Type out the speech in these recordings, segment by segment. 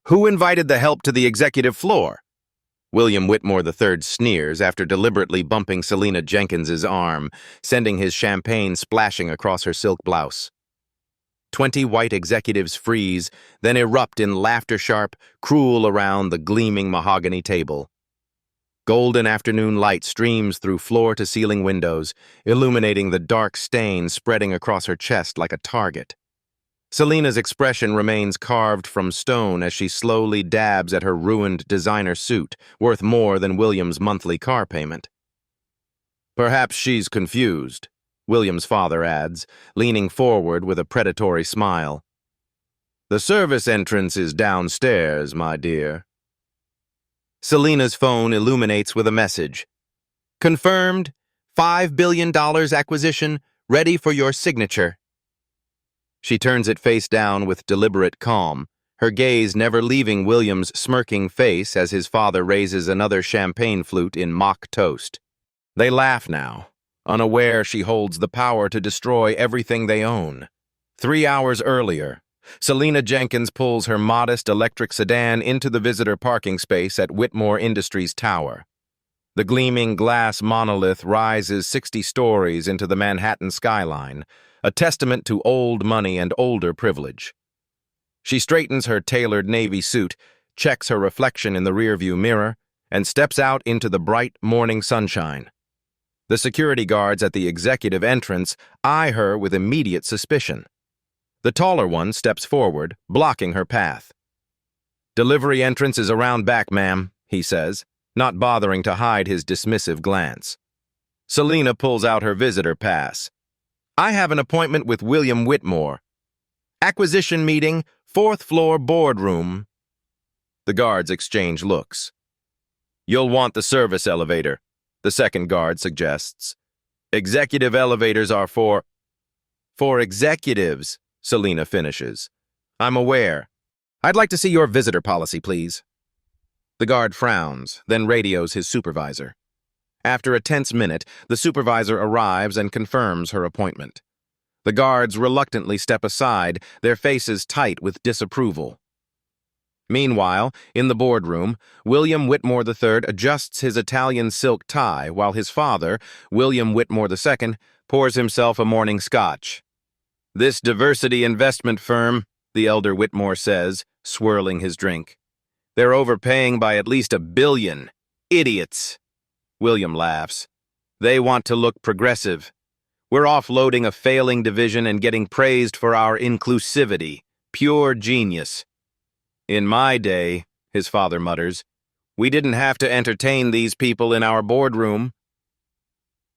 Who invited the help to the executive floor? William Whitmore III sneers after deliberately bumping Selena Jenkins's arm, sending his champagne splashing across her silk blouse. 20 white executives freeze, then erupt in laughter-sharp, cruel around the gleaming mahogany table. Golden afternoon light streams through floor-to-ceiling windows, illuminating the dark stain spreading across her chest like a target. Selena's expression remains carved from stone as she slowly dabs at her ruined designer suit, worth more than William's monthly car payment. Perhaps she's confused, William's father adds, leaning forward with a predatory smile. The service entrance is downstairs, my dear. Selena's phone illuminates with a message. Confirmed, $5 billion acquisition, ready for your signature. She turns it face down with deliberate calm, her gaze never leaving William's smirking face as his father raises another champagne flute in mock toast. They laugh now, unaware she holds the power to destroy everything they own. 3 hours earlier, Selena Jenkins pulls her modest electric sedan into the visitor parking space at Whitmore Industries Tower. The gleaming glass monolith rises 60 stories into the Manhattan skyline, a testament to old money and older privilege. She straightens her tailored navy suit, checks her reflection in the rearview mirror, and steps out into the bright morning sunshine. The security guards at the executive entrance eye her with immediate suspicion. The taller one steps forward, blocking her path. Delivery entrance is around back, ma'am, he says, not bothering to hide his dismissive glance. Selena pulls out her visitor pass. I have an appointment with William Whitmore. Acquisition meeting, 4th floor boardroom. The guards exchange looks. You'll want the service elevator, the second guard suggests. Executive elevators are for executives, Selena finishes. I'm aware. I'd like to see your visitor policy, please. The guard frowns, then radios his supervisor. After a tense minute, the supervisor arrives and confirms her appointment. The guards reluctantly step aside, their faces tight with disapproval. Meanwhile, in the boardroom, William Whitmore III adjusts his Italian silk tie while his father, William Whitmore II, pours himself a morning scotch. This diversity investment firm, the elder Whitmore says, swirling his drink. They're overpaying by at least $1 billion. Idiots. William laughs. They want to look progressive. We're offloading a failing division and getting praised for our inclusivity. Pure genius. In my day, his father mutters, we didn't have to entertain these people in our boardroom.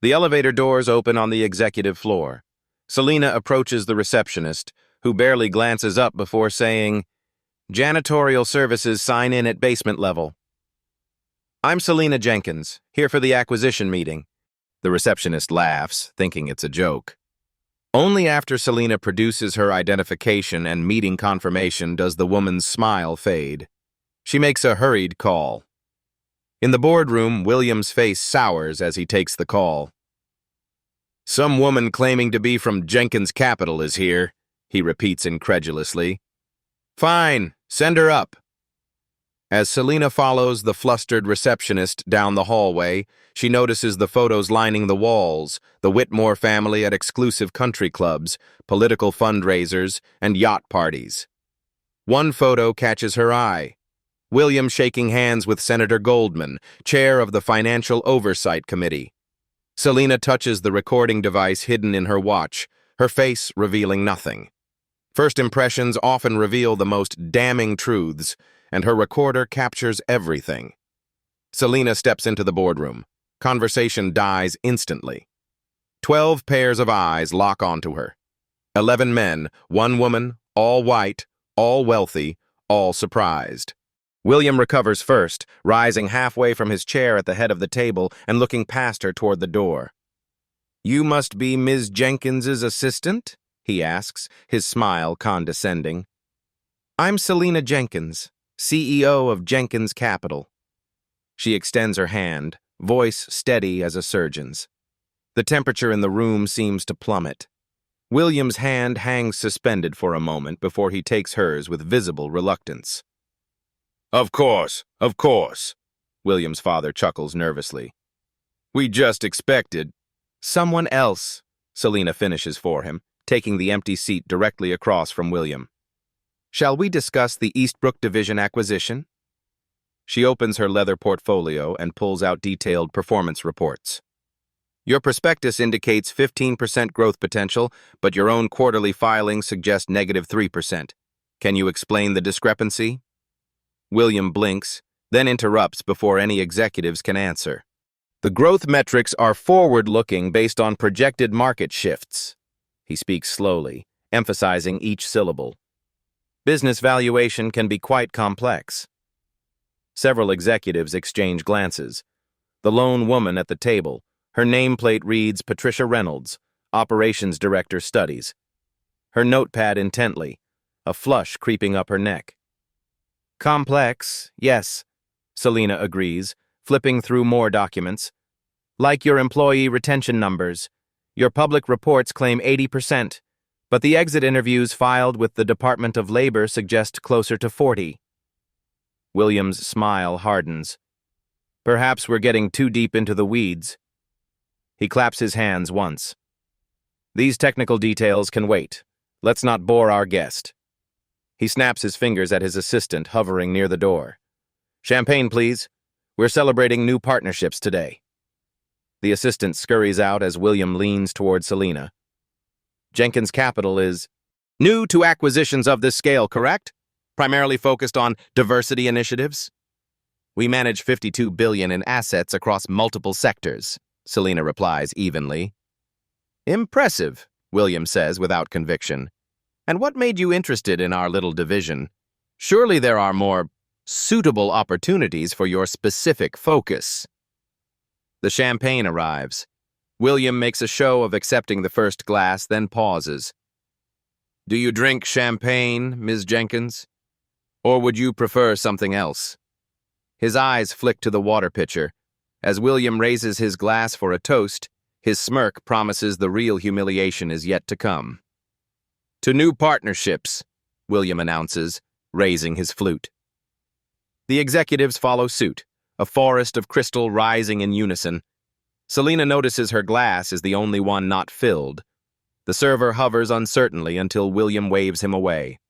The elevator doors open on the executive floor. Selena approaches the receptionist, who barely glances up before saying, Janitorial services sign in at basement level. I'm Selena Jenkins, here for the acquisition meeting. The receptionist laughs, thinking it's a joke. Only after Selena produces her identification and meeting confirmation does the woman's smile fade. She makes a hurried call. In the boardroom, William's face sours as he takes the call. Some woman claiming to be from Jenkins Capital is here, he repeats incredulously. Fine, send her up. As Selena follows the flustered receptionist down the hallway, she notices the photos lining the walls, the Whitmore family at exclusive country clubs, political fundraisers, and yacht parties. One photo catches her eye. William shaking hands with Senator Goldman, chair of the Financial Oversight Committee. Selena touches the recording device hidden in her watch, her face revealing nothing. First impressions often reveal the most damning truths, and her recorder captures everything. Selena steps into the boardroom. Conversation dies instantly. 12 pairs of eyes lock onto her. 11 men, 1 woman, all white, all wealthy, all surprised. William recovers first, rising halfway from his chair at the head of the table and looking past her toward the door. You must be Ms. Jenkins's assistant? He asks, his smile condescending. I'm Selena Jenkins, CEO of Jenkins Capital. She extends her hand, voice steady as a surgeon's. The temperature in the room seems to plummet. William's hand hangs suspended for a moment before he takes hers with visible reluctance. Of course, William's father chuckles nervously. We just expected. Someone else, Selena finishes for him, taking the empty seat directly across from William. Shall we discuss the Eastbrook Division acquisition? She opens her leather portfolio and pulls out detailed performance reports. Your prospectus indicates 15% growth potential, but your own quarterly filings suggest -3%. Can you explain the discrepancy? William blinks, then interrupts before any executives can answer. The growth metrics are forward-looking based on projected market shifts. He speaks slowly, emphasizing each syllable. Business valuation can be quite complex. Several executives exchange glances. The lone woman at the table, her nameplate reads Patricia Reynolds, Operations Director Studies. Her notepad intently, a flush creeping up her neck. Complex, yes, Selena agrees, flipping through more documents. Like your employee retention numbers, your public reports claim 80%, but the exit interviews filed with the Department of Labor suggest closer to 40%. William's smile hardens. Perhaps we're getting too deep into the weeds. He claps his hands once. These technical details can wait. Let's not bore our guest. He snaps his fingers at his assistant hovering near the door. Champagne, please. We're celebrating new partnerships today. The assistant scurries out as William leans toward Selena. Jenkins Capital is new to acquisitions of this scale, correct? Primarily focused on diversity initiatives? We manage $52 billion in assets across multiple sectors, Selena replies evenly. Impressive, William says without conviction. And what made you interested in our little division? Surely there are more suitable opportunities for your specific focus. The champagne arrives. William makes a show of accepting the first glass, then pauses. Do you drink champagne, Ms. Jenkins? Or would you prefer something else? His eyes flick to the water pitcher. As William raises his glass for a toast, his smirk promises the real humiliation is yet to come. To new partnerships, William announces, raising his flute. The executives follow suit, a forest of crystal rising in unison. Selena notices her glass is the only one not filled. The server hovers uncertainly until William waves him away.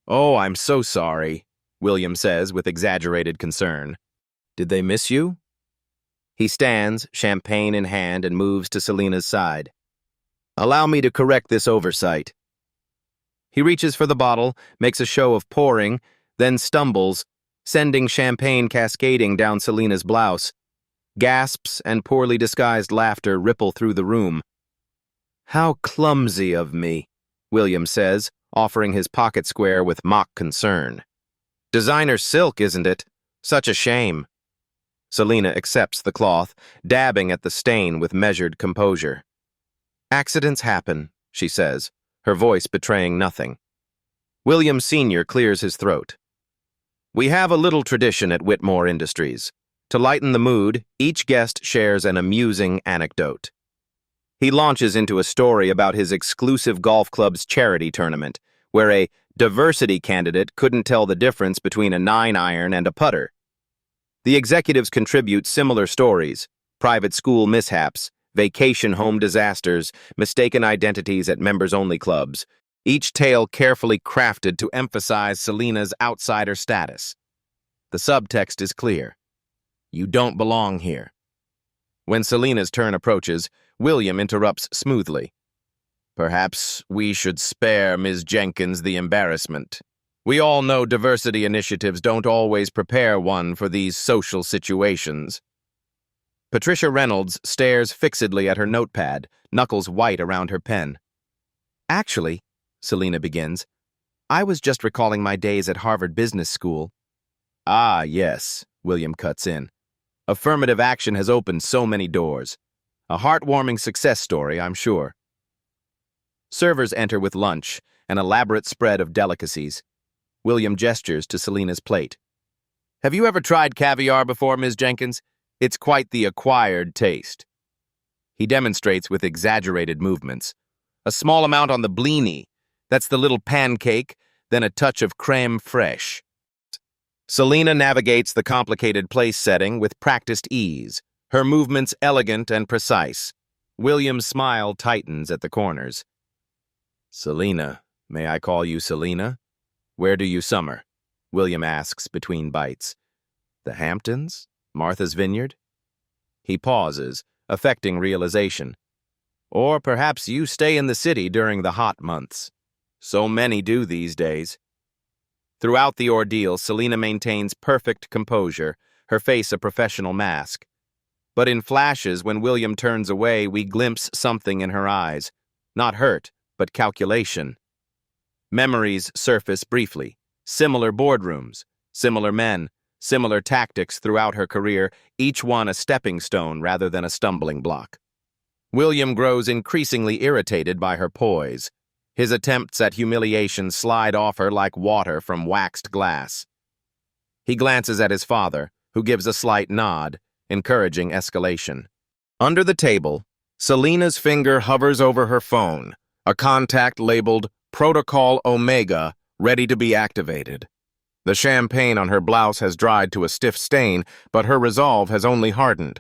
Oh, I'm so sorry, William says with exaggerated concern. Did they miss you? He stands, champagne in hand, and moves to Selena's side. Allow me to correct this oversight. He reaches for the bottle, makes a show of pouring, then stumbles, sending champagne cascading down Selena's blouse. Gasps and poorly disguised laughter ripple through the room. How clumsy of me, William says, offering his pocket square with mock concern. Designer silk, isn't it? Such a shame. Selena accepts the cloth, dabbing at the stain with measured composure. Accidents happen, she says, her voice betraying nothing. William Sr. clears his throat. We have a little tradition at Whitmore Industries. To lighten the mood, each guest shares an amusing anecdote. He launches into a story about his exclusive golf club's charity tournament, where a diversity candidate couldn't tell the difference between a 9-iron and a putter. The executives contribute similar stories: private school mishaps, vacation home disasters, mistaken identities at members-only clubs, each tale carefully crafted to emphasize Selena's outsider status. The subtext is clear. You don't belong here. When Selena's turn approaches, William interrupts smoothly. Perhaps we should spare Ms. Jenkins the embarrassment. We all know diversity initiatives don't always prepare one for these social situations. Patricia Reynolds stares fixedly at her notepad, knuckles white around her pen. Actually, Selena begins, I was just recalling my days at Harvard Business School. Ah, yes, William cuts in. Affirmative action has opened so many doors. A heartwarming success story, I'm sure. Servers enter with lunch, an elaborate spread of delicacies. William gestures to Selena's plate. Have you ever tried caviar before, Ms. Jenkins? It's quite the acquired taste. He demonstrates with exaggerated movements. A small amount on the blini. That's the little pancake, then a touch of crème fraîche. Selena navigates the complicated place setting with practiced ease, her movements elegant and precise. William's smile tightens at the corners. "Selena, may I call you Selena? Where do you summer?" William asks between bites. "The Hamptons? Martha's Vineyard?" He pauses, affecting realization. "Or perhaps you stay in the city during the hot months. So many do these days." Throughout the ordeal, Selena maintains perfect composure, her face a professional mask. But in flashes, when William turns away, we glimpse something in her eyes. Not hurt, but calculation. Memories surface briefly. Similar boardrooms, similar men, similar tactics throughout her career, each one a stepping stone rather than a stumbling block. William grows increasingly irritated by her poise. His attempts at humiliation slide off her like water from waxed glass. He glances at his father, who gives a slight nod, encouraging escalation. Under the table, Selena's finger hovers over her phone, a contact labeled Protocol Omega, ready to be activated. The champagne on her blouse has dried to a stiff stain, but her resolve has only hardened.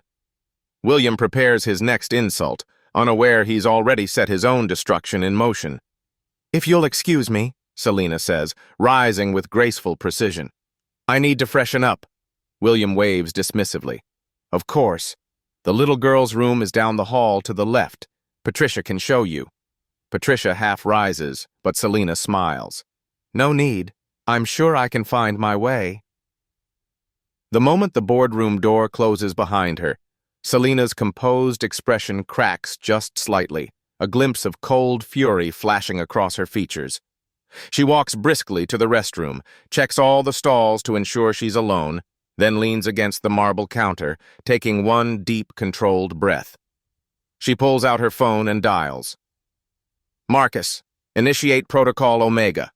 William prepares his next insult, unaware he's already set his own destruction in motion. "If you'll excuse me," Selena says, rising with graceful precision. "I need to freshen up." William waves dismissively. "Of course. The little girl's room is down the hall to the left. Patricia can show you." Patricia half rises, but Selena smiles. "No need. I'm sure I can find my way." The moment the boardroom door closes behind her, Selena's composed expression cracks just slightly, a glimpse of cold fury flashing across her features. She walks briskly to the restroom, checks all the stalls to ensure she's alone, then leans against the marble counter, taking one deep, controlled breath. She pulls out her phone and dials. "Marcus, initiate Protocol Omega."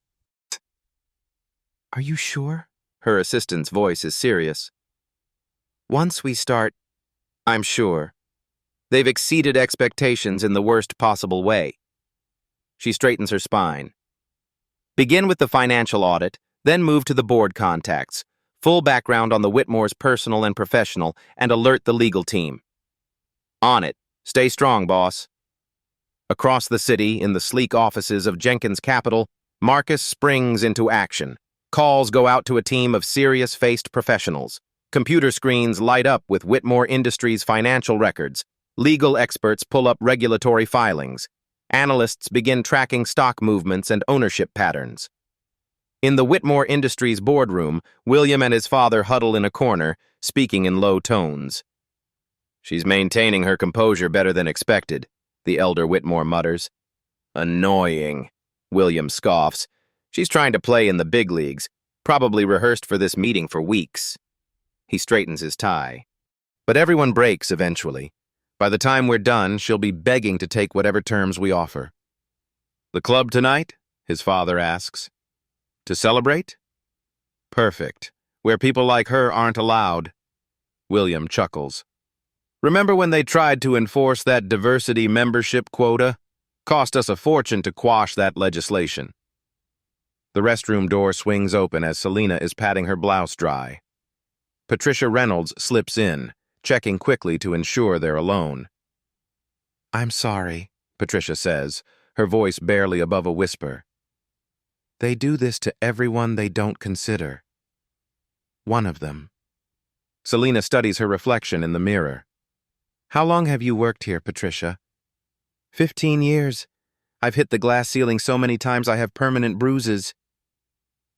"Are you sure?" Her assistant's voice is serious. "Once we start, "I'm sure. They've exceeded expectations in the worst possible way." She straightens her spine. "Begin with the financial audit, then move to the board contacts. Full background on the Whitmore's personal and professional, and alert the legal team." "On it. Stay strong, boss." Across the city, in the sleek offices of Jenkins Capital, Marcus springs into action. Calls go out to a team of serious-faced professionals. Computer screens light up with Whitmore Industries' financial records. Legal experts pull up regulatory filings. Analysts begin tracking stock movements and ownership patterns. In the Whitmore Industries boardroom, William and his father huddle in a corner, speaking in low tones. "She's maintaining her composure better than expected," the elder Whitmore mutters. "Annoying," William scoffs. "She's trying to play in the big leagues, probably rehearsed for this meeting for weeks." He straightens his tie. "But everyone breaks eventually. By the time we're done, she'll be begging to take whatever terms we offer." "The club tonight?" his father asks. "To celebrate?" "Perfect. Where people like her aren't allowed." William chuckles. "Remember when they tried to enforce that diversity membership quota? Cost us a fortune to quash that legislation." The restroom door swings open as Selena is patting her blouse dry. Patricia Reynolds slips in, checking quickly to ensure they're alone. "I'm sorry," Patricia says, her voice barely above a whisper. "They do this to everyone they don't consider. One of them." Selena studies her reflection in the mirror. "How long have you worked here, Patricia?" 15 years. I've hit the glass ceiling so many times I have permanent bruises."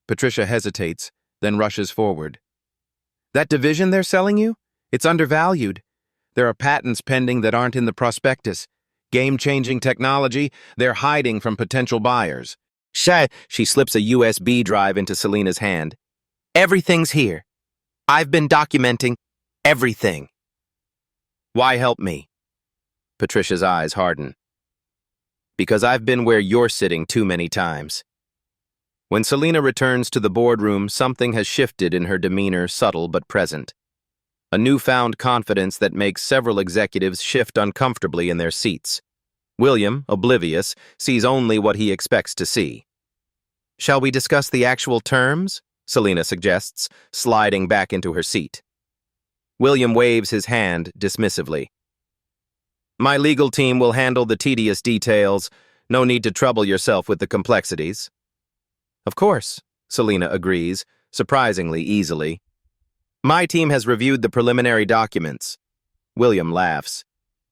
Patricia hesitates, then rushes forward. "That division they're selling you? It's undervalued. There are patents pending that aren't in the prospectus. Game-changing technology they're hiding from potential buyers." She slips a USB drive into Selena's hand. "Everything's here. I've been documenting everything." "Why help me?" Patricia's eyes harden. "Because I've been where you're sitting too many times." When Selena returns to the boardroom, something has shifted in her demeanor, subtle but present. A newfound confidence that makes several executives shift uncomfortably in their seats. William, oblivious, sees only what he expects to see. "Shall we discuss the actual terms?" Selena suggests, sliding back into her seat. William waves his hand dismissively. My legal team will handle the tedious details. No need to trouble yourself with the complexities. Of course, Selena agrees, surprisingly easily. My team has reviewed the preliminary documents. William laughs.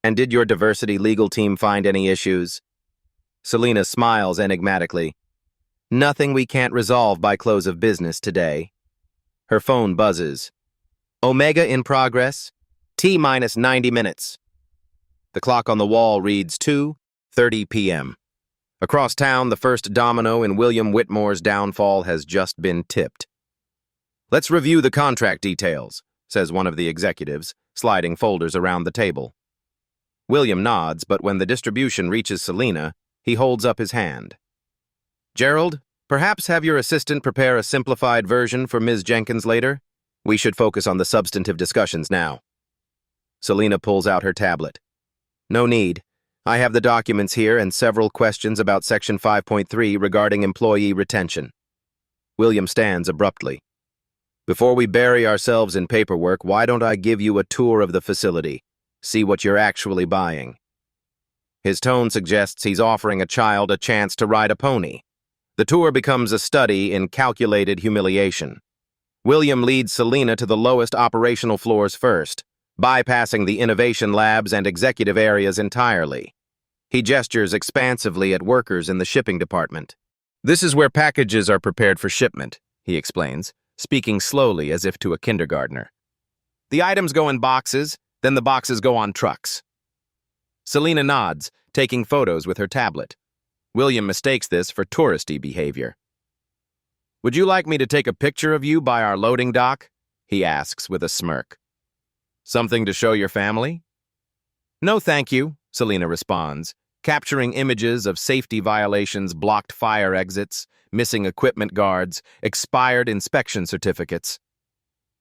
And did your diversity legal team find any issues? Selena smiles enigmatically. Nothing we can't resolve by close of business today. Her phone buzzes. Omega in progress. T-minus 90 minutes. The clock on the wall reads 2:30 p.m. Across town, the first domino in William Whitmore's downfall has just been tipped. Let's review the contract details, says one of the executives, sliding folders around the table. William nods, but when the distribution reaches Selena, he holds up his hand. Gerald, perhaps have your assistant prepare a simplified version for Ms. Jenkins later? We should focus on the substantive discussions now. Selena pulls out her tablet. No need. I have the documents here and several questions about Section 5.3 regarding employee retention. William stands abruptly. Before we bury ourselves in paperwork, why don't I give you a tour of the facility? See what you're actually buying. His tone suggests he's offering a child a chance to ride a pony. The tour becomes a study in calculated humiliation. William leads Selena to the lowest operational floors first, bypassing the innovation labs and executive areas entirely. He gestures expansively at workers in the shipping department. This is where packages are prepared for shipment, he explains, speaking slowly as if to a kindergartner. The items go in boxes, then the boxes go on trucks. Selena nods, taking photos with her tablet. William mistakes this for touristy behavior. Would you like me to take a picture of you by our loading dock? He asks with a smirk. Something to show your family? No, thank you, Selena responds, capturing images of safety violations, blocked fire exits, missing equipment guards, expired inspection certificates.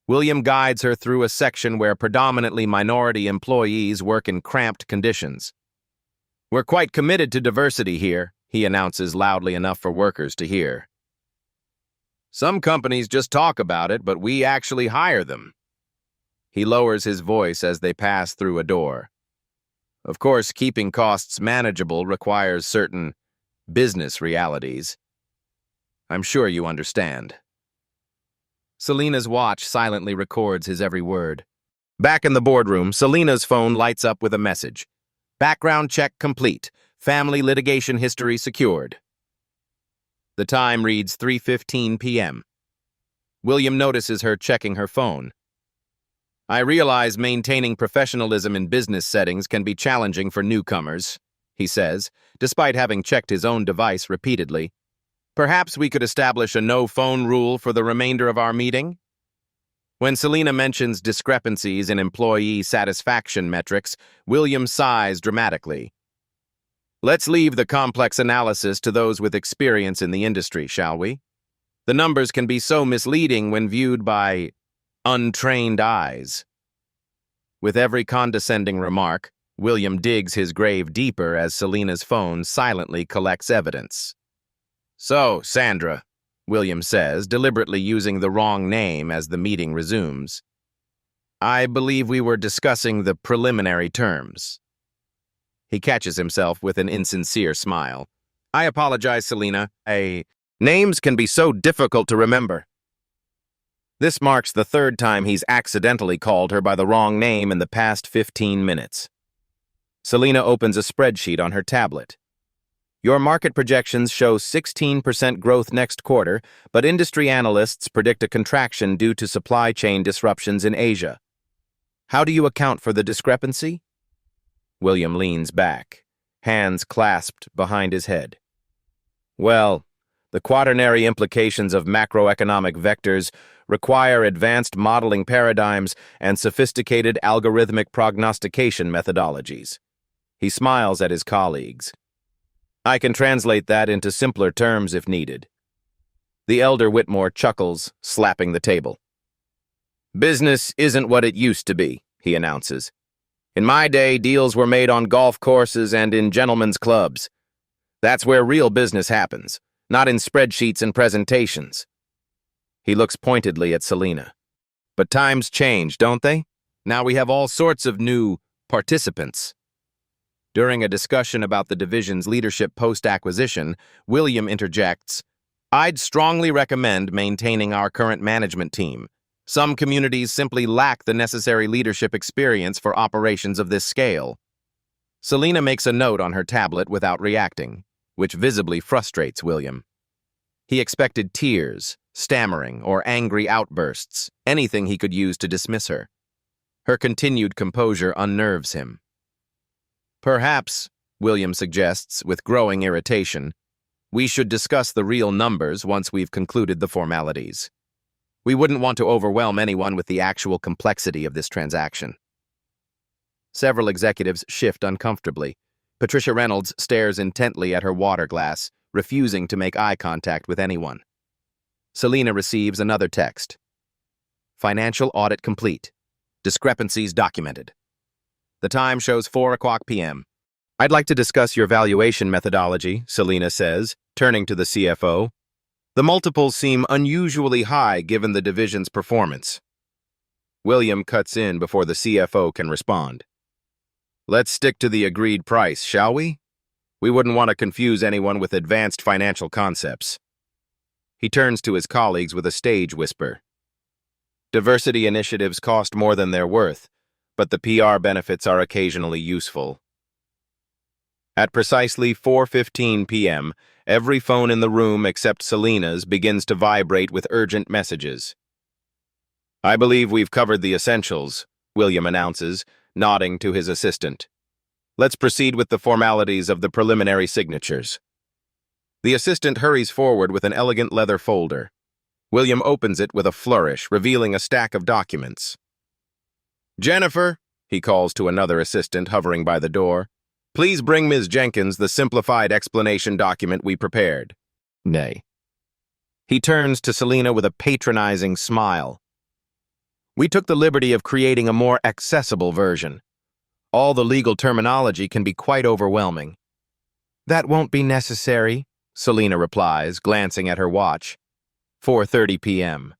William guides her through a section where predominantly minority employees work in cramped conditions. We're quite committed to diversity here, he announces loudly enough for workers to hear. Some companies just talk about it, but we actually hire them. He lowers his voice as they pass through a door. Of course, keeping costs manageable requires certain business realities. I'm sure you understand. Selena's watch silently records his every word. Back in the boardroom, Selena's phone lights up with a message. Background check complete. Family litigation history secured. The time reads 3:15 p.m. William notices her checking her phone. I realize maintaining professionalism in business settings can be challenging for newcomers, he says, despite having checked his own device repeatedly. Perhaps we could establish a no-phone rule for the remainder of our meeting? When Selena mentions discrepancies in employee satisfaction metrics, William sighs dramatically. Let's leave the complex analysis to those with experience in the industry, shall we? The numbers can be so misleading when viewed by untrained eyes. With every condescending remark, William digs his grave deeper as Selena's phone silently collects evidence. So, Sandra, William says, deliberately using the wrong name as the meeting resumes. I believe we were discussing the preliminary terms. He catches himself with an insincere smile. I apologize, Selena. Names can be so difficult to remember. This marks the third time he's accidentally called her by the wrong name in the past 15 minutes. Selena opens a spreadsheet on her tablet. Your market projections show 16% growth next quarter, but industry analysts predict a contraction due to supply chain disruptions in Asia. How do you account for the discrepancy? William leans back, hands clasped behind his head. Well, the quaternary implications of macroeconomic vectors require advanced modeling paradigms and sophisticated algorithmic prognostication methodologies. He smiles at his colleagues. I can translate that into simpler terms if needed. The elder Whitmore chuckles, slapping the table. Business isn't what it used to be, he announces. In my day, deals were made on golf courses and in gentlemen's clubs. That's where real business happens, not in spreadsheets and presentations. He looks pointedly at Selena. But times change, don't they? Now we have all sorts of new participants. During a discussion about the division's leadership post-acquisition, William interjects, "I'd strongly recommend maintaining our current management team. Some communities simply lack the necessary leadership experience for operations of this scale." Selena makes a note on her tablet without reacting, which visibly frustrates William. He expected tears, stammering, or angry outbursts, anything he could use to dismiss her. Her continued composure unnerves him. "Perhaps," William suggests with growing irritation, "we should discuss the real numbers once we've concluded the formalities. We wouldn't want to overwhelm anyone with the actual complexity of this transaction." Several executives shift uncomfortably. Patricia Reynolds stares intently at her water glass, refusing to make eye contact with anyone. Selena receives another text. "Financial audit complete. Discrepancies documented." The time shows 4 p.m. "I'd like to discuss your valuation methodology," Selena says, turning to the CFO. "The multiples seem unusually high given the division's performance." William cuts in before the CFO can respond. "Let's stick to the agreed price, shall we? We wouldn't want to confuse anyone with advanced financial concepts." He turns to his colleagues with a stage whisper. "Diversity initiatives cost more than they're worth, but the PR benefits are occasionally useful." At precisely 4:15 p.m., every phone in the room except Selena's begins to vibrate with urgent messages. "I believe we've covered the essentials," William announces, nodding to his assistant. "Let's proceed with the formalities of the preliminary signatures." The assistant hurries forward with an elegant leather folder. William opens it with a flourish, revealing a stack of documents. "Jennifer," he calls to another assistant hovering by the door, "please bring Ms. Jenkins the simplified explanation document we prepared." "Nay." He turns to Selena with a patronizing smile. "We took the liberty of creating a more accessible version. All the legal terminology can be quite overwhelming." "That won't be necessary," Selena replies, glancing at her watch. 4:30 p.m.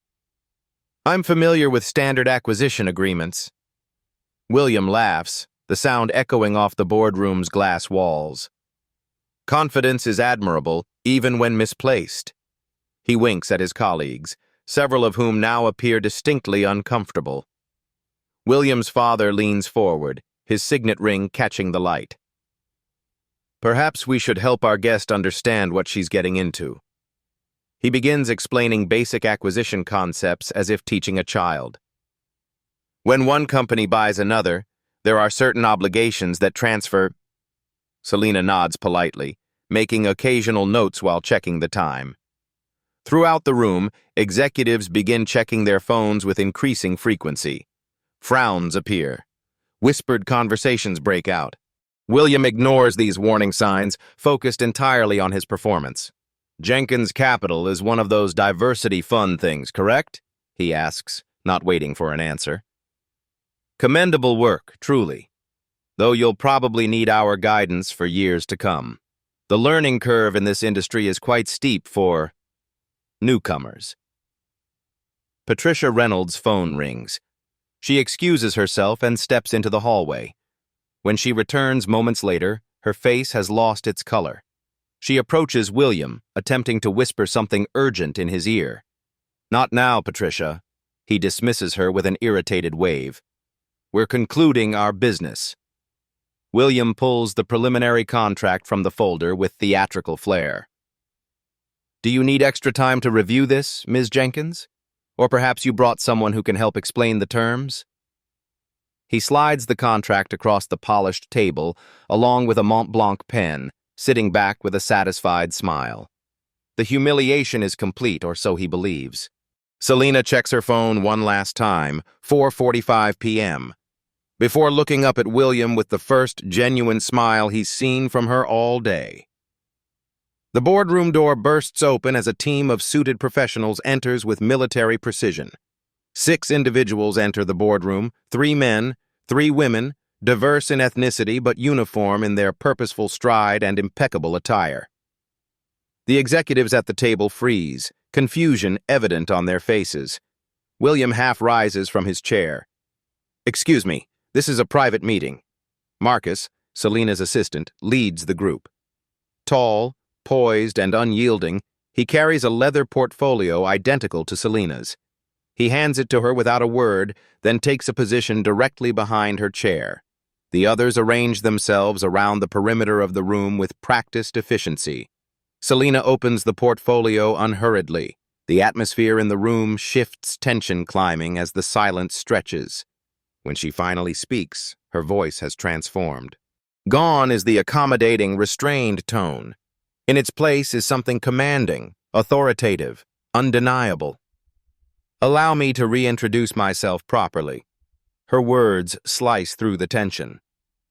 "I'm familiar with standard acquisition agreements." William laughs, the sound echoing off the boardroom's glass walls. "Confidence is admirable, even when misplaced." He winks at his colleagues, several of whom now appear distinctly uncomfortable. William's father leans forward, his signet ring catching the light. "Perhaps we should help our guest understand what she's getting into." He begins explaining basic acquisition concepts as if teaching a child. "When one company buys another, there are certain obligations that transfer." Selena nods politely, making occasional notes while checking the time. Throughout the room, executives begin checking their phones with increasing frequency. Frowns appear. Whispered conversations break out. William ignores these warning signs, focused entirely on his performance. "Jenkins Capital is one of those diversity fund things, correct?" he asks, not waiting for an answer. "Commendable work, truly. Though you'll probably need our guidance for years to come. The learning curve in this industry is quite steep for newcomers." Patricia Reynolds' phone rings. She excuses herself and steps into the hallway. When she returns moments later, her face has lost its color. She approaches William, attempting to whisper something urgent in his ear. "Not now, Patricia." He dismisses her with an irritated wave. "We're concluding our business." William pulls the preliminary contract from the folder with theatrical flair. "Do you need extra time to review this, Ms. Jenkins? Or perhaps you brought someone who can help explain the terms?" He slides the contract across the polished table, along with a Mont Blanc pen, sitting back with a satisfied smile. The humiliation is complete, or so he believes. Selena checks her phone one last time, 4:45 p.m., before looking up at William with the first genuine smile he's seen from her all day. The boardroom door bursts open as a team of suited professionals enters with military precision. 6 individuals enter the boardroom, 3 men, 3 women, diverse in ethnicity but uniform in their purposeful stride and impeccable attire. The executives at the table freeze, confusion evident on their faces. William half rises from his chair. "Excuse me, this is a private meeting." Marcus, Selena's assistant, leads the group. Tall, poised, and unyielding, he carries a leather portfolio identical to Selena's. He hands it to her without a word, then takes a position directly behind her chair. The others arrange themselves around the perimeter of the room with practiced efficiency. Selena opens the portfolio unhurriedly. The atmosphere in the room shifts, tension climbing as the silence stretches. When she finally speaks, her voice has transformed. Gone is the accommodating, restrained tone. In its place is something commanding, authoritative, undeniable. "Allow me to reintroduce myself properly." Her words slice through the tension.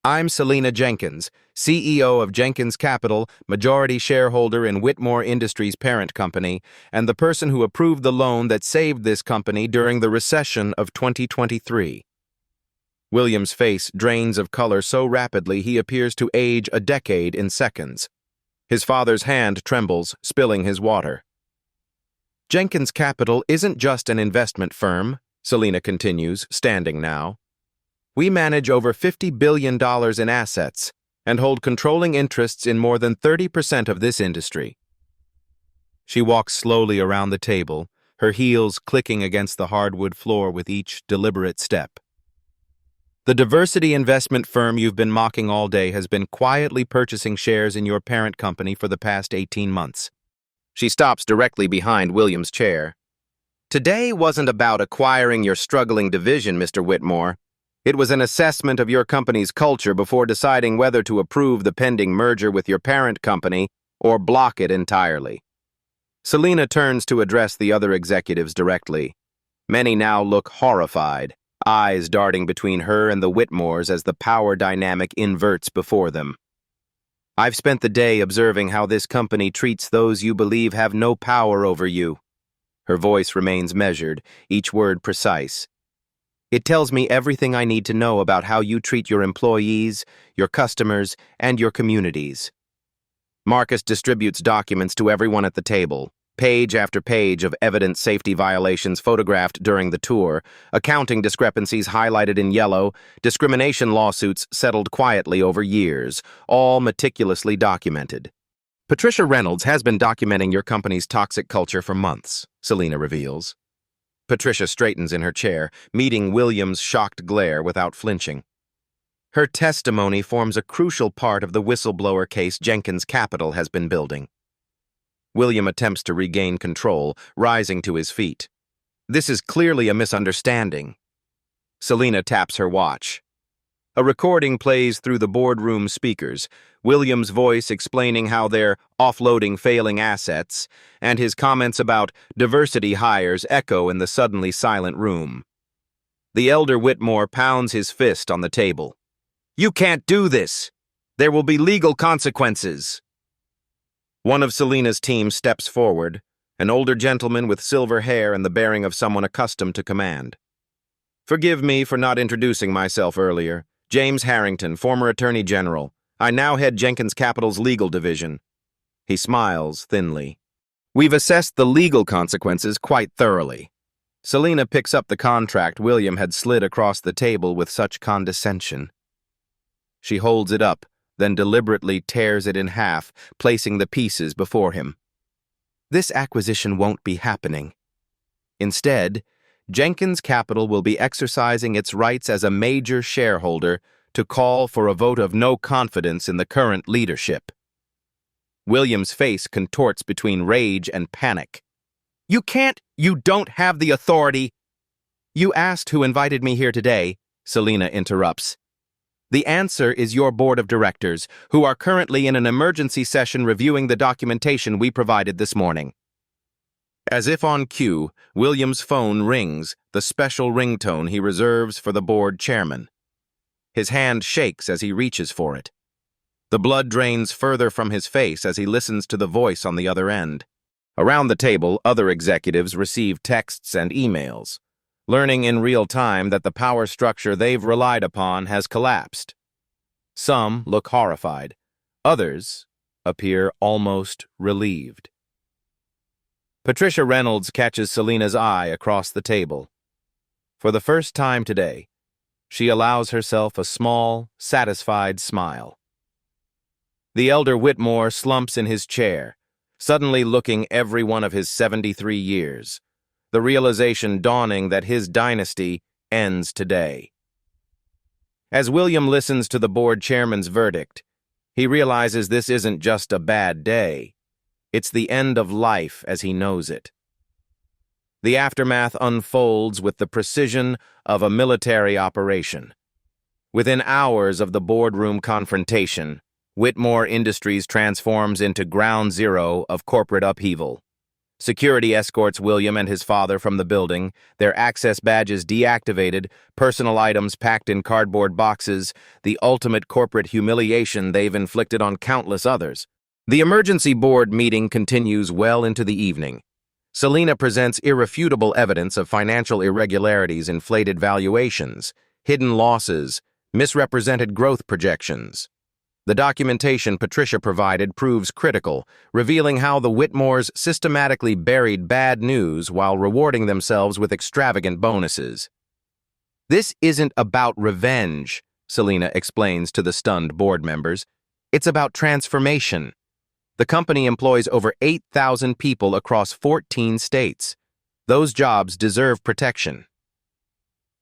"I'm Selena Jenkins, CEO of Jenkins Capital, majority shareholder in Whitmore Industries' parent company, and the person who approved the loan that saved this company during the recession of 2023. William's face drains of color so rapidly he appears to age a decade in seconds. His father's hand trembles, spilling his water. "Jenkins Capital isn't just an investment firm," Selena continues, standing now. "We manage over $50 billion in assets and hold controlling interests in more than 30% of this industry." She walks slowly around the table, her heels clicking against the hardwood floor with each deliberate step. "The diversity investment firm you've been mocking all day has been quietly purchasing shares in your parent company for the past 18 months. She stops directly behind William's chair. "Today wasn't about acquiring your struggling division, Mr. Whitmore. It was an assessment of your company's culture before deciding whether to approve the pending merger with your parent company or block it entirely." Selena turns to address the other executives directly. Many now look horrified, eyes darting between her and the Whitmores as the power dynamic inverts before them. "I've spent the day observing how this company treats those you believe have no power over you." Her voice remains measured, each word precise. "It tells me everything I need to know about how you treat your employees, your customers, and your communities." Marcus distributes documents to everyone at the table. Page after page of evident safety violations photographed during the tour, accounting discrepancies highlighted in yellow, discrimination lawsuits settled quietly over years, all meticulously documented. "Patricia Reynolds has been documenting your company's toxic culture for months," Selena reveals. Patricia straightens in her chair, meeting William's shocked glare without flinching. "Her testimony forms a crucial part of the whistleblower case Jenkins Capital has been building." William attempts to regain control, rising to his feet. "This is clearly a misunderstanding." Selena taps her watch. A recording plays through the boardroom speakers, William's voice explaining how they're offloading failing assets, and his comments about diversity hires echo in the suddenly silent room. The elder Whitmore pounds his fist on the table. "You can't do this! There will be legal consequences!" One of Selena's team steps forward, an older gentleman with silver hair and the bearing of someone accustomed to command. "Forgive me for not introducing myself earlier. James Harrington, former Attorney General. I now head Jenkins Capital's legal division." He smiles thinly. "We've assessed the legal consequences quite thoroughly." Selena picks up the contract William had slid across the table with such condescension. She holds it up, then deliberately tears it in half, placing the pieces before him. "This acquisition won't be happening. Instead, Jenkins Capital will be exercising its rights as a major shareholder to call for a vote of no confidence in the current leadership." William's face contorts between rage and panic. "You don't have the authority." "You asked who invited me here today," Selena interrupts. "The answer is your board of directors, who are currently in an emergency session reviewing the documentation we provided this morning." As if on cue, William's phone rings, the special ringtone he reserves for the board chairman. His hand shakes as he reaches for it. The blood drains further from his face as he listens to the voice on the other end. Around the table, other executives receive texts and emails, learning in real time that the power structure they've relied upon has collapsed. Some look horrified. Others appear almost relieved. Patricia Reynolds catches Selena's eye across the table. For the first time today, she allows herself a small, satisfied smile. The elder Whitmore slumps in his chair, suddenly looking every one of his 73 years, the realization dawning that his dynasty ends today. As William listens to the board chairman's verdict, he realizes this isn't just a bad day. It's the end of life as he knows it. The aftermath unfolds with the precision of a military operation. Within hours of the boardroom confrontation, Whitmore Industries transforms into ground zero of corporate upheaval. Security escorts William and his father from the building, their access badges deactivated, personal items packed in cardboard boxes, the ultimate corporate humiliation they've inflicted on countless others. The emergency board meeting continues well into the evening. Selena presents irrefutable evidence of financial irregularities, inflated valuations, hidden losses, misrepresented growth projections. The documentation Patricia provided proves critical, revealing how the Whitmores systematically buried bad news while rewarding themselves with extravagant bonuses. "This isn't about revenge," Selena explains to the stunned board members. "It's about transformation. The company employs over 8,000 people across 14 states. Those jobs deserve protection."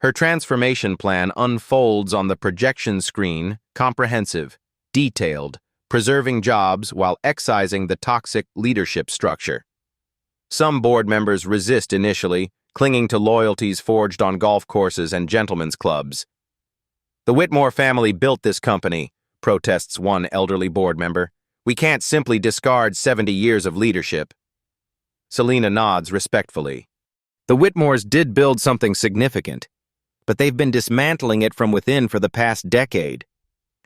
Her transformation plan unfolds on the projection screen, comprehensive, detailed, preserving jobs while excising the toxic leadership structure. Some board members resist initially, clinging to loyalties forged on golf courses and gentlemen's clubs. "The Whitmore family built this company," protests one elderly board member. "We can't simply discard 70 years of leadership." Selena nods respectfully. "The Whitmores did build something significant, but they've been dismantling it from within for the past decade."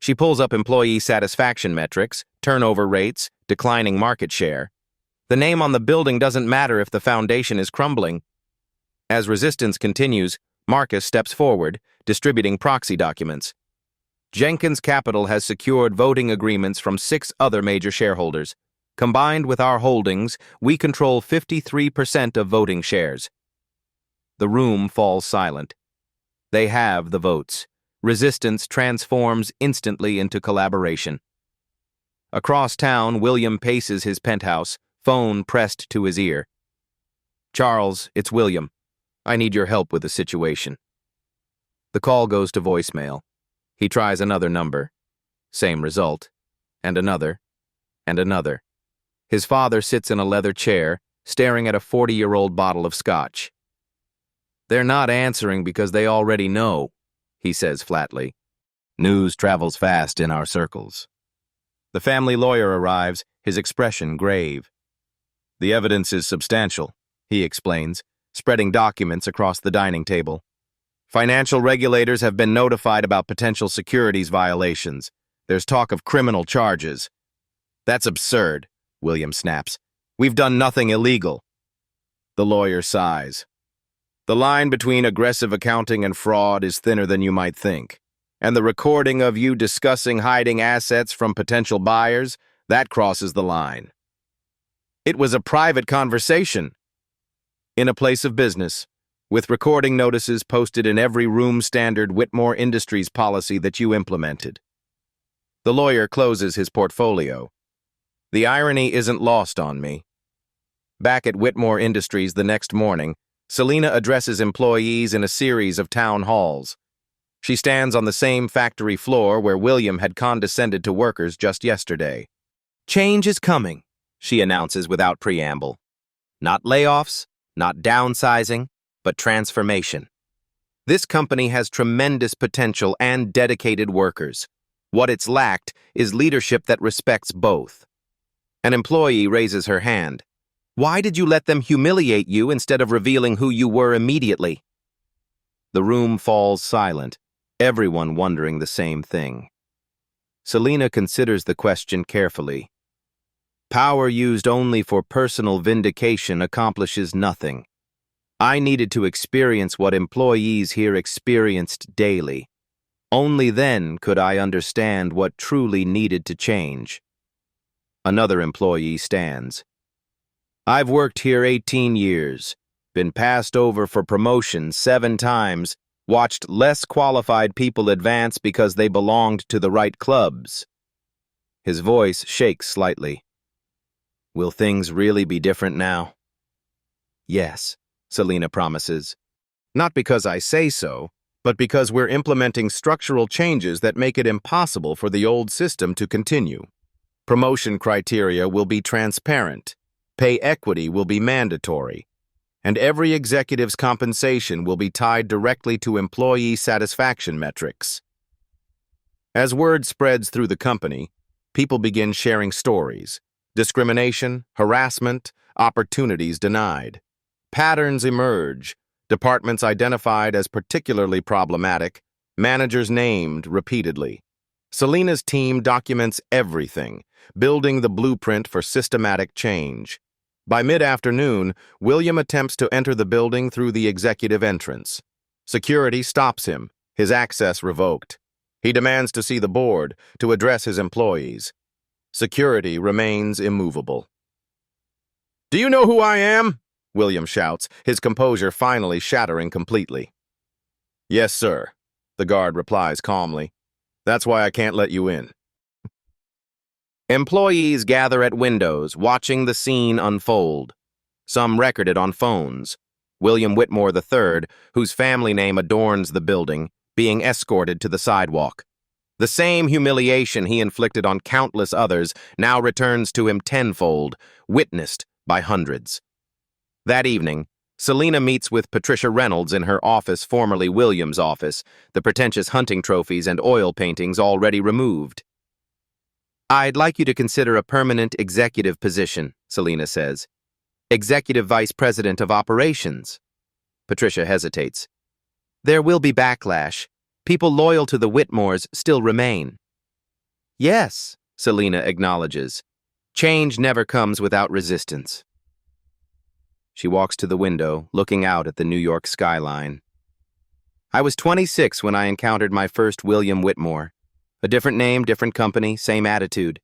She pulls up employee satisfaction metrics, turnover rates, declining market share. The name on the building doesn't matter if the foundation is crumbling. As resistance continues, Marcus steps forward, distributing proxy documents. "Jenkins Capital has secured voting agreements from 6 other major shareholders. Combined with our holdings, we control 53% of voting shares." The room falls silent. They have the votes. Resistance transforms instantly into collaboration. Across town, William paces his penthouse, phone pressed to his ear. "Charles, it's William. I need your help with a situation." The call goes to voicemail. He tries another number. Same result. And another. And another. His father sits in a leather chair, staring at a 40-year-old bottle of scotch. "They're not answering because they already know," he says flatly. "News travels fast in our circles." The family lawyer arrives, his expression grave. "The evidence is substantial," he explains, spreading documents across the dining table. "Financial regulators have been notified about potential securities violations. There's talk of criminal charges." "That's absurd," William snaps. "We've done nothing illegal." The lawyer sighs. "The line between aggressive accounting and fraud is thinner than you might think. And the recording of you discussing hiding assets from potential buyers, that crosses the line." "It was a private conversation." "In a place of business, with recording notices posted in every room standard Whitmore Industries policy that you implemented." The lawyer closes his portfolio. "The irony isn't lost on me." Back at Whitmore Industries the next morning, Selena addresses employees in a series of town halls. She stands on the same factory floor where William had condescended to workers just yesterday. "Change is coming," she announces without preamble. Not layoffs, not downsizing, but transformation. This company has tremendous potential and dedicated workers. What it's lacked is leadership that respects both. An employee raises her hand. "Why did you let them humiliate you instead of revealing who you were immediately?" The room falls silent, everyone wondering the same thing. Selena considers the question carefully. Power used only for personal vindication accomplishes nothing. I needed to experience what employees here experienced daily. Only then could I understand what truly needed to change. Another employee stands. I've worked here 18 years, been passed over for promotion 7 times, watched less qualified people advance because they belonged to the right clubs. His voice shakes slightly. Will things really be different now? Yes, Selena promises. Not because I say so, but because we're implementing structural changes that make it impossible for the old system to continue. Promotion criteria will be transparent, pay equity will be mandatory, and every executive's compensation will be tied directly to employee satisfaction metrics. As word spreads through the company, people begin sharing stories: discrimination, harassment, opportunities denied. Patterns emerge, departments identified as particularly problematic, managers named repeatedly. Selena's team documents everything, building the blueprint for systematic change. By mid-afternoon, William attempts to enter the building through the executive entrance. Security stops him, his access revoked. He demands to see the board, to address his employees. Security remains immovable. "Do you know who I am?" William shouts, his composure finally shattering completely. "Yes, sir," the guard replies calmly. "That's why I can't let you in." Employees gather at windows, watching the scene unfold. Some record it on phones. William Whitmore III, whose family name adorns the building, being escorted to the sidewalk. The same humiliation he inflicted on countless others now returns to him tenfold, witnessed by hundreds. That evening, Selena meets with Patricia Reynolds in her office, formerly William's office, the pretentious hunting trophies and oil paintings already removed. "I'd like you to consider a permanent executive position," Selena says. "Executive Vice President of Operations." Patricia hesitates. "There will be backlash. People loyal to the Whitmores still remain." "Yes," Selena acknowledges. "Change never comes without resistance." She walks to the window, looking out at the New York skyline. "I was 26 when I encountered my first William Whitmore. A different name, different company, same attitude.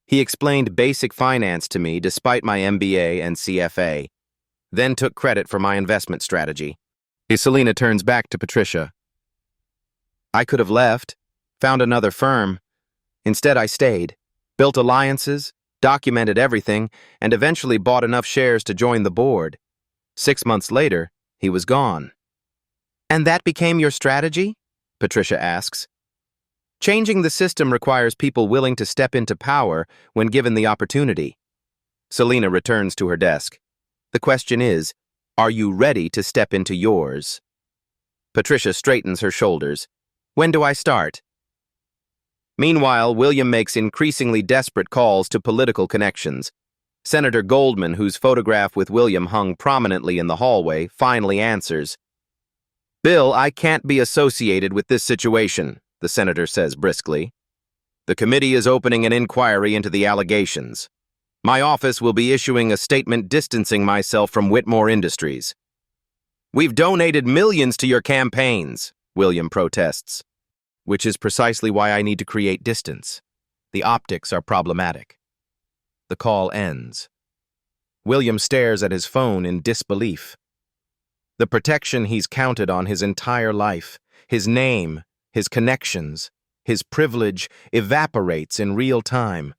He explained basic finance to me despite my MBA and CFA, then took credit for my investment strategy." Selena turns back to Patricia. "I could have left, found another firm. Instead, I stayed, built alliances, documented everything, and eventually bought enough shares to join the board. 6 months later, he was gone." "And that became your strategy?" Patricia asks. "Changing the system requires people willing to step into power when given the opportunity." Selena returns to her desk. "The question is, are you ready to step into yours?" Patricia straightens her shoulders. "When do I start?" Meanwhile, William makes increasingly desperate calls to political connections. Senator Goldman, whose photograph with William hung prominently in the hallway, finally answers. "Bill, I can't be associated with this situation," the senator says briskly. "The committee is opening an inquiry into the allegations. My office will be issuing a statement distancing myself from Whitmore Industries." "We've donated millions to your campaigns," William protests. "Which is precisely why I need to create distance. The optics are problematic." The call ends. William stares at his phone in disbelief. The protection he's counted on his entire life, his name, his connections, his privilege, evaporates in real time.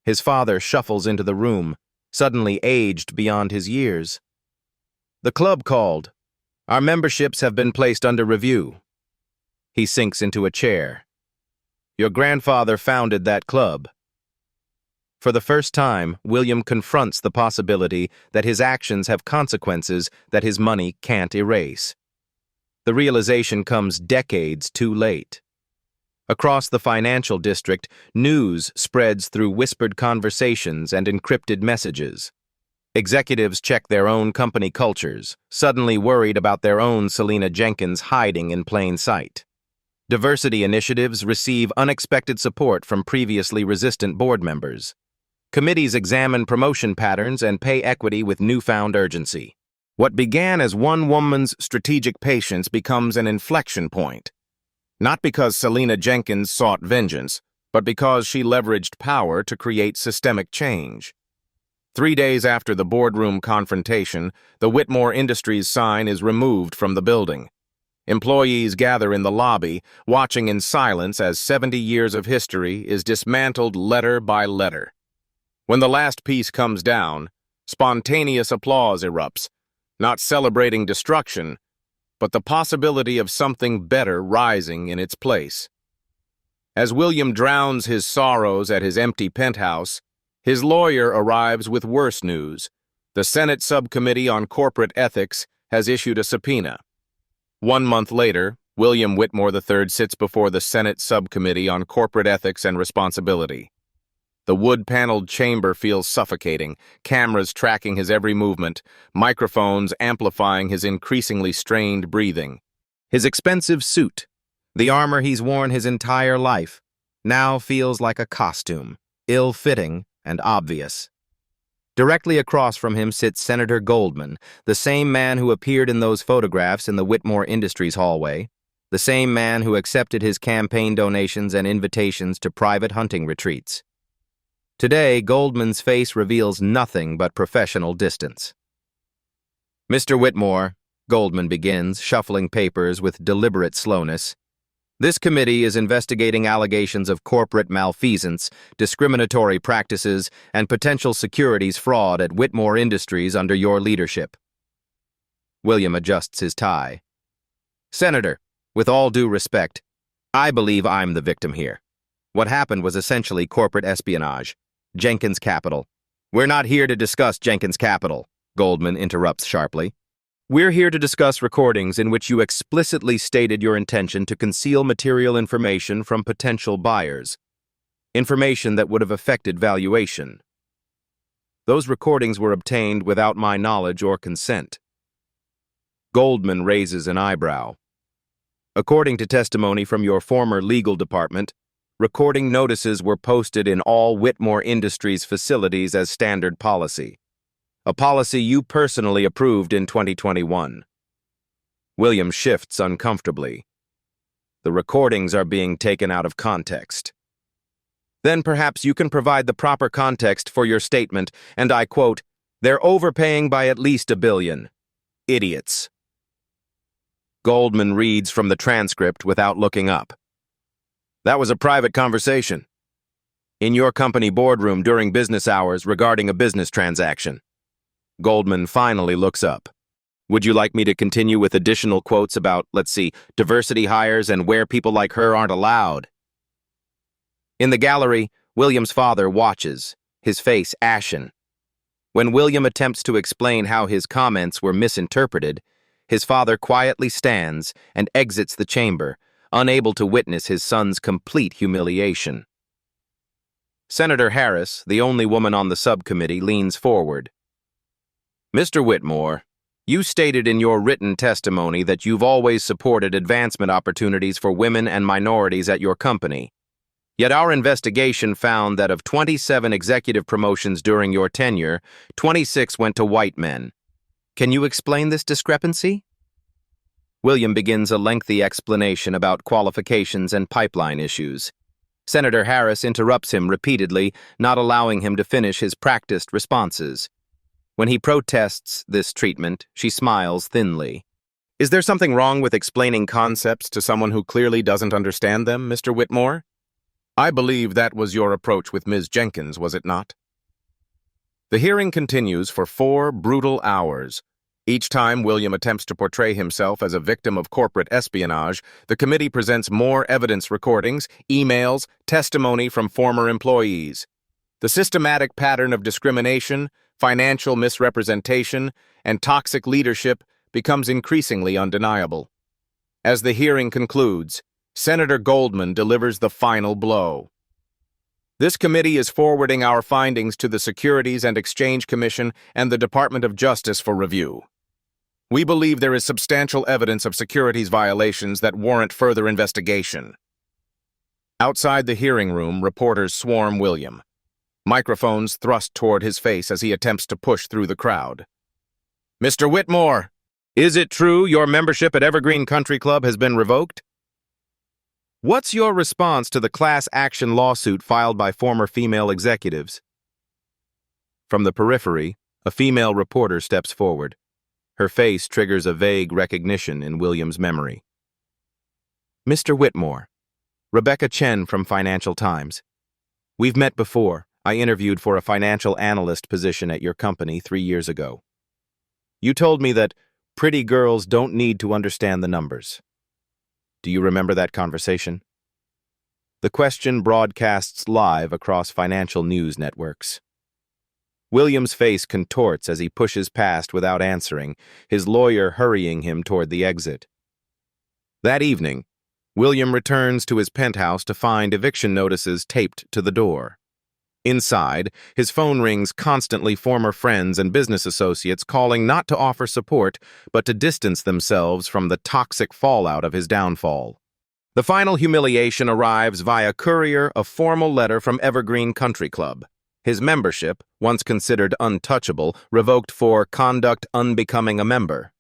His father shuffles into the room, suddenly aged beyond his years. "The club called. Our memberships have been placed under review." He sinks into a chair. "Your grandfather founded that club." For the first time, William confronts the possibility that his actions have consequences that his money can't erase. The realization comes decades too late. Across the financial district, news spreads through whispered conversations and encrypted messages. Executives check their own company cultures, suddenly worried about their own Selena Jenkins hiding in plain sight. Diversity initiatives receive unexpected support from previously resistant board members. Committees examine promotion patterns and pay equity with newfound urgency. What began as one woman's strategic patience becomes an inflection point. Not because Selena Jenkins sought vengeance, but because she leveraged power to create systemic change. 3 days after the boardroom confrontation, the Whitmore Industries sign is removed from the building. Employees gather in the lobby, watching in silence as 70 years of history is dismantled letter by letter. When the last piece comes down, spontaneous applause erupts, not celebrating destruction, but the possibility of something better rising in its place. As William drowns his sorrows at his empty penthouse, his lawyer arrives with worse news. The Senate Subcommittee on Corporate Ethics has issued a subpoena. 1 month later, William Whitmore III sits before the Senate Subcommittee on Corporate Ethics and Responsibility. The wood-paneled chamber feels suffocating, cameras tracking his every movement, microphones amplifying his increasingly strained breathing. His expensive suit, the armor he's worn his entire life, now feels like a costume, ill-fitting and obvious. Directly across from him sits Senator Goldman, the same man who appeared in those photographs in the Whitmore Industries hallway, the same man who accepted his campaign donations and invitations to private hunting retreats. Today, Goldman's face reveals nothing but professional distance. "Mr. Whitmore," Goldman begins, shuffling papers with deliberate slowness, "this committee is investigating allegations of corporate malfeasance, discriminatory practices, and potential securities fraud at Whitmore Industries under your leadership." William adjusts his tie. "Senator, with all due respect, I believe I'm the victim here. What happened was essentially corporate espionage. Jenkins Capital." "We're not here to discuss Jenkins Capital," Goldman interrupts sharply. "We're here to discuss recordings in which you explicitly stated your intention to conceal material information from potential buyers, information that would have affected valuation. Those recordings were obtained without my knowledge or consent." Goldman raises an eyebrow. "According to testimony from your former legal department, recording notices were posted in all Whitmore Industries facilities as standard policy, a policy you personally approved in 2021. William shifts uncomfortably. "The recordings are being taken out of context." "Then perhaps you can provide the proper context for your statement, and I quote, 'They're overpaying by at least $1 billion. Idiots.'" Goldman reads from the transcript without looking up. "That was a private conversation in your company boardroom during business hours regarding a business transaction." Goldman finally looks up. "Would you like me to continue with additional quotes about, let's see, diversity hires and where people like her aren't allowed?" In the gallery, William's father watches, his face ashen. When William attempts to explain how his comments were misinterpreted, his father quietly stands and exits the chamber, unable to witness his son's complete humiliation. Senator Harris, the only woman on the subcommittee, leans forward. "Mr. Whitmore, you stated in your written testimony that you've always supported advancement opportunities for women and minorities at your company. Yet our investigation found that of 27 executive promotions during your tenure, 26 went to white men. Can you explain this discrepancy?" William begins a lengthy explanation about qualifications and pipeline issues. Senator Harris interrupts him repeatedly, not allowing him to finish his practiced responses. When he protests this treatment, she smiles thinly. "Is there something wrong with explaining concepts to someone who clearly doesn't understand them, Mr. Whitmore? I believe that was your approach with Ms. Jenkins, was it not?" The hearing continues for 4 brutal hours. Each time William attempts to portray himself as a victim of corporate espionage, the committee presents more evidence recordings, emails, testimony from former employees. The systematic pattern of discrimination, financial misrepresentation, and toxic leadership becomes increasingly undeniable. As the hearing concludes, Senator Goldman delivers the final blow. "This committee is forwarding our findings to the Securities and Exchange Commission and the Department of Justice for review. We believe there is substantial evidence of securities violations that warrant further investigation." Outside the hearing room, reporters swarm William. Microphones thrust toward his face as he attempts to push through the crowd. "Mr. Whitmore, is it true your membership at Evergreen Country Club has been revoked? What's your response to the class action lawsuit filed by former female executives?" From the periphery, a female reporter steps forward. Her face triggers a vague recognition in William's memory. Mr. Whitmore, Rebecca Chen from Financial Times. We've met before. I interviewed for a financial analyst position at your company 3 years ago. You told me that pretty girls don't need to understand the numbers. Do you remember that conversation? The question broadcasts live across financial news networks. William's face contorts as he pushes past without answering, his lawyer hurrying him toward the exit. That evening, William returns to his penthouse to find eviction notices taped to the door. Inside, his phone rings constantly, former friends and business associates calling not to offer support, but to distance themselves from the toxic fallout of his downfall. The final humiliation arrives via courier, a formal letter from Evergreen Country Club. His membership, once considered untouchable, revoked for conduct unbecoming a member.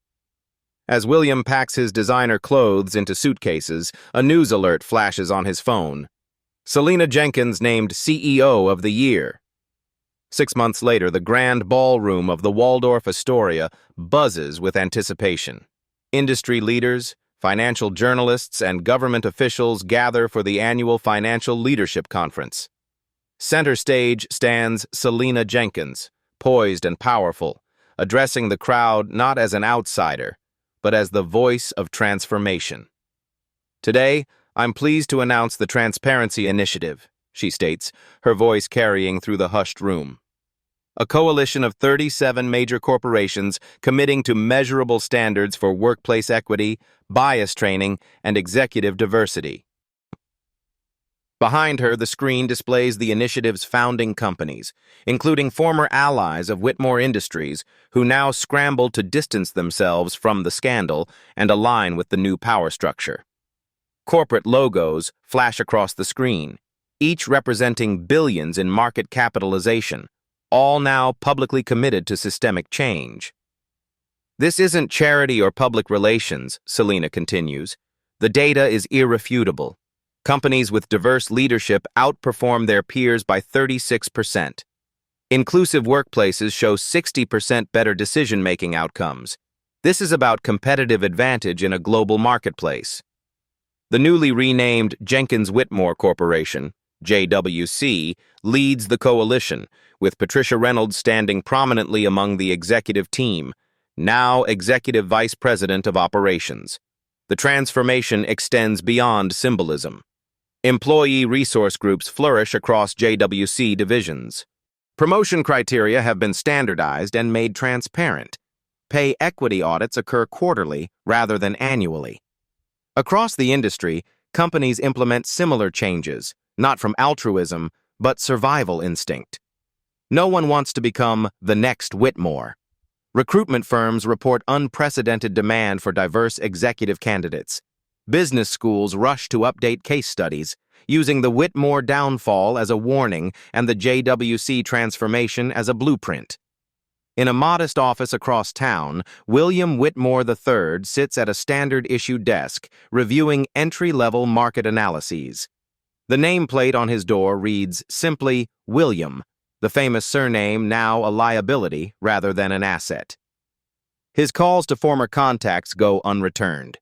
As William packs his designer clothes into suitcases, a news alert flashes on his phone. Selena Jenkins named CEO of the Year. 6 months later, the grand ballroom of the Waldorf Astoria buzzes with anticipation. Industry leaders, financial journalists, and government officials gather for the annual Financial Leadership Conference. Center stage stands Selena Jenkins, poised and powerful, addressing the crowd not as an outsider, but as the voice of transformation. Today, I'm pleased to announce the Transparency Initiative, she states, her voice carrying through the hushed room. A coalition of 37 major corporations committing to measurable standards for workplace equity, bias training, and executive diversity. Behind her, the screen displays the initiative's founding companies, including former allies of Whitmore Industries, who now scramble to distance themselves from the scandal and align with the new power structure. Corporate logos flash across the screen, each representing billions in market capitalization, all now publicly committed to systemic change. This isn't charity or public relations, Selena continues. The data is irrefutable. Companies with diverse leadership outperform their peers by 36%. Inclusive workplaces show 60% better decision-making outcomes. This is about competitive advantage in a global marketplace. The newly renamed Jenkins Whitmore Corporation, JWC, leads the coalition, with Patricia Reynolds standing prominently among the executive team, now Executive Vice President of Operations. The transformation extends beyond symbolism. Employee resource groups flourish across JWC divisions. Promotion criteria have been standardized and made transparent. Pay equity audits occur quarterly rather than annually. Across the industry, companies implement similar changes, not from altruism, but survival instinct. No one wants to become the next Whitmore. Recruitment firms report unprecedented demand for diverse executive candidates. Business schools rush to update case studies, using the Whitmore downfall as a warning and the JWC transformation as a blueprint. In a modest office across town, William Whitmore III sits at a standard-issue desk, reviewing entry-level market analyses. The nameplate on his door reads simply William, the famous surname now a liability rather than an asset. His calls to former contacts go unreturned.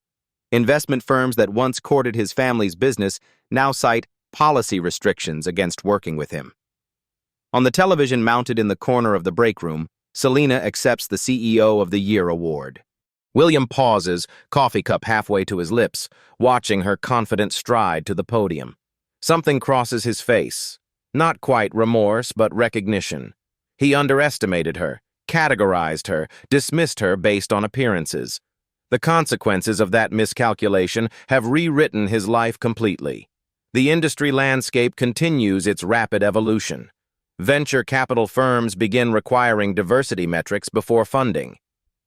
Investment firms that once courted his family's business now cite policy restrictions against working with him. On the television mounted in the corner of the break room, Selena accepts the CEO of the Year award. William pauses, coffee cup halfway to his lips, watching her confident stride to the podium. Something crosses his face. Not quite remorse, but recognition. He underestimated her, categorized her, dismissed her based on appearances. The consequences of that miscalculation have rewritten his life completely. The industry landscape continues its rapid evolution. Venture capital firms begin requiring diversity metrics before funding.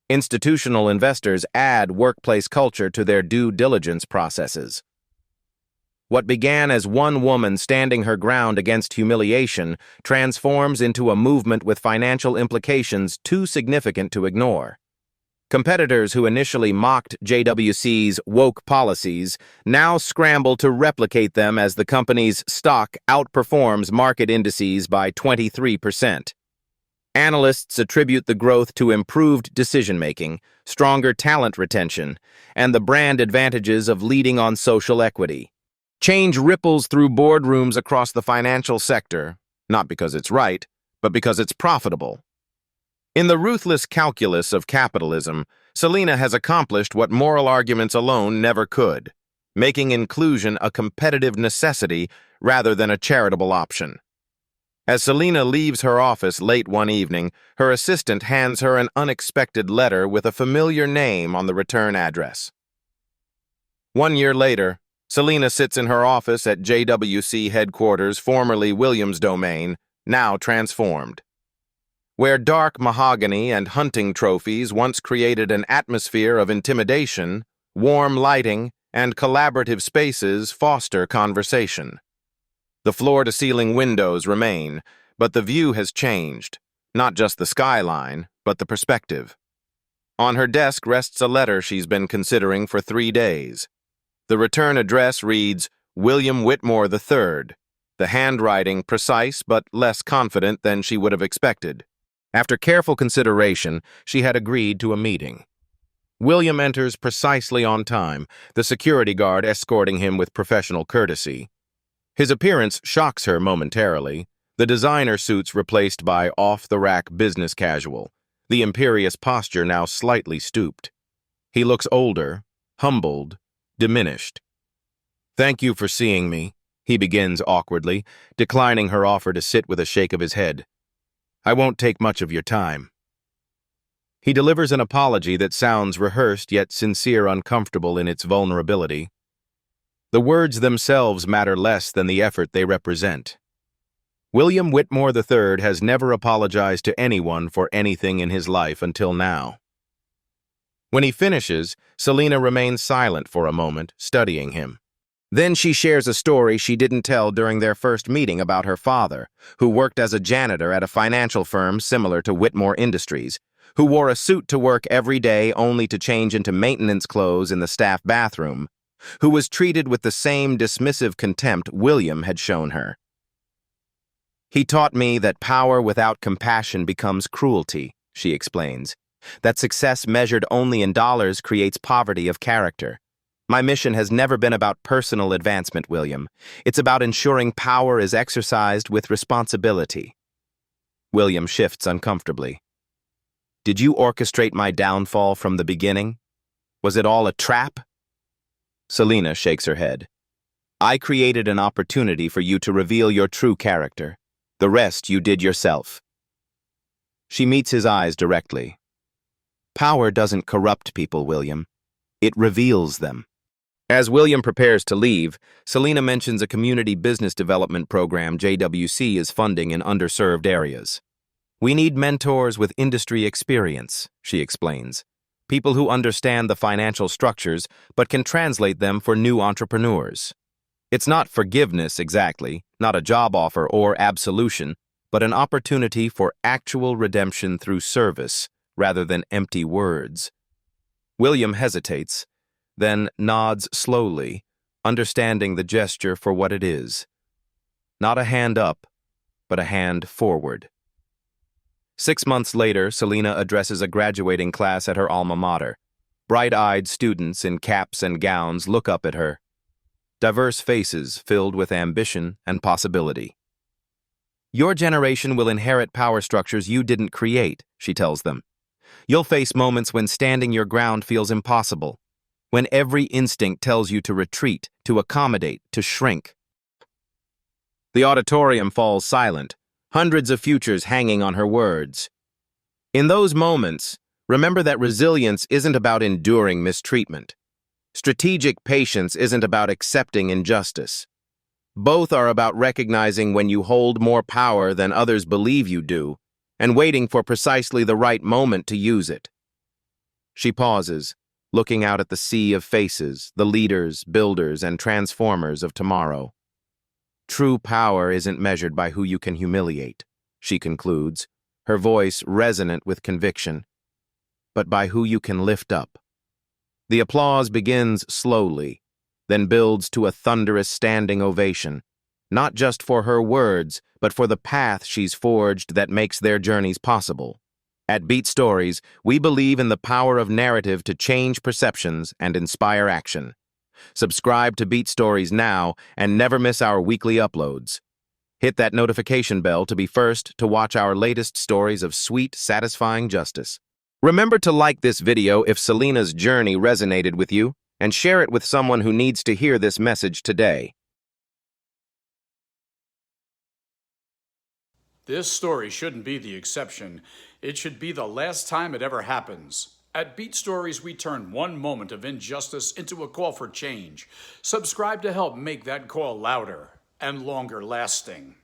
Institutional investors add workplace culture to their due diligence processes. What began as one woman standing her ground against humiliation transforms into a movement with financial implications too significant to ignore. Competitors who initially mocked JWC's woke policies now scramble to replicate them as the company's stock outperforms market indices by 23%. Analysts attribute the growth to improved decision-making, stronger talent retention, and the brand advantages of leading on social equity. Change ripples through boardrooms across the financial sector, not because it's right, but because it's profitable. In the ruthless calculus of capitalism, Selena has accomplished what moral arguments alone never could, making inclusion a competitive necessity rather than a charitable option. As Selena leaves her office late one evening, her assistant hands her an unexpected letter with a familiar name on the return address. 1 year later, Selena sits in her office at JWC headquarters, formerly Williams Domain, now transformed. Where dark mahogany and hunting trophies once created an atmosphere of intimidation, warm lighting and collaborative spaces foster conversation. The floor-to-ceiling windows remain, but the view has changed, not just the skyline, but the perspective. On her desk rests a letter she's been considering for 3 days. The return address reads, William Whitmore III, the handwriting precise but less confident than she would have expected. After careful consideration, she had agreed to a meeting. William enters precisely on time, the security guard escorting him with professional courtesy. His appearance shocks her momentarily, the designer suits replaced by off-the-rack business casual, the imperious posture now slightly stooped. He looks older, humbled, diminished. "Thank you for seeing me," he begins awkwardly, declining her offer to sit with a shake of his head. "I won't take much of your time." He delivers an apology that sounds rehearsed yet sincere, uncomfortable in its vulnerability. The words themselves matter less than the effort they represent. William Whitmore III has never apologized to anyone for anything in his life until now. When he finishes, Selena remains silent for a moment, studying him. Then she shares a story she didn't tell during their first meeting about her father, who worked as a janitor at a financial firm similar to Whitmore Industries, who wore a suit to work every day only to change into maintenance clothes in the staff bathroom, who was treated with the same dismissive contempt William had shown her. "He taught me that power without compassion becomes cruelty," she explains, "that success measured only in dollars creates poverty of character. My mission has never been about personal advancement, William. It's about ensuring power is exercised with responsibility." William shifts uncomfortably. "Did you orchestrate my downfall from the beginning? Was it all a trap?" Selena shakes her head. "I created an opportunity for you to reveal your true character. The rest you did yourself." She meets his eyes directly. "Power doesn't corrupt people, William. It reveals them." As William prepares to leave, Selena mentions a community business development program JWC is funding in underserved areas. "We need mentors with industry experience," she explains. "People who understand the financial structures but can translate them for new entrepreneurs. It's not forgiveness exactly, not a job offer or absolution, but an opportunity for actual redemption through service rather than empty words." William hesitates, then nods slowly, understanding the gesture for what it is. Not a hand up, but a hand forward. 6 months later, Selena addresses a graduating class at her alma mater. Bright-eyed students in caps and gowns look up at her. Diverse faces filled with ambition and possibility. "Your generation will inherit power structures you didn't create," she tells them. "You'll face moments when standing your ground feels impossible, when every instinct tells you to retreat, to accommodate, to shrink." The auditorium falls silent, hundreds of futures hanging on her words. In those moments, remember that resilience isn't about enduring mistreatment. Strategic patience isn't about accepting injustice. Both are about recognizing when you hold more power than others believe you do, and waiting for precisely the right moment to use it. She pauses, looking out at the sea of faces, the leaders, builders, and transformers of tomorrow. "True power isn't measured by who you can humiliate," she concludes, her voice resonant with conviction, "but by who you can lift up." The applause begins slowly, then builds to a thunderous standing ovation, not just for her words, but for the path she's forged that makes their journeys possible. At Beat Stories, we believe in the power of narrative to change perceptions and inspire action. Subscribe to Beat Stories now and never miss our weekly uploads. Hit that notification bell to be first to watch our latest stories of sweet, satisfying justice. Remember to like this video if Selena's journey resonated with you, and share it with someone who needs to hear this message today. This story shouldn't be the exception. It should be the last time it ever happens. At Beat Stories, we turn one moment of injustice into a call for change. Subscribe to help make that call louder and longer lasting.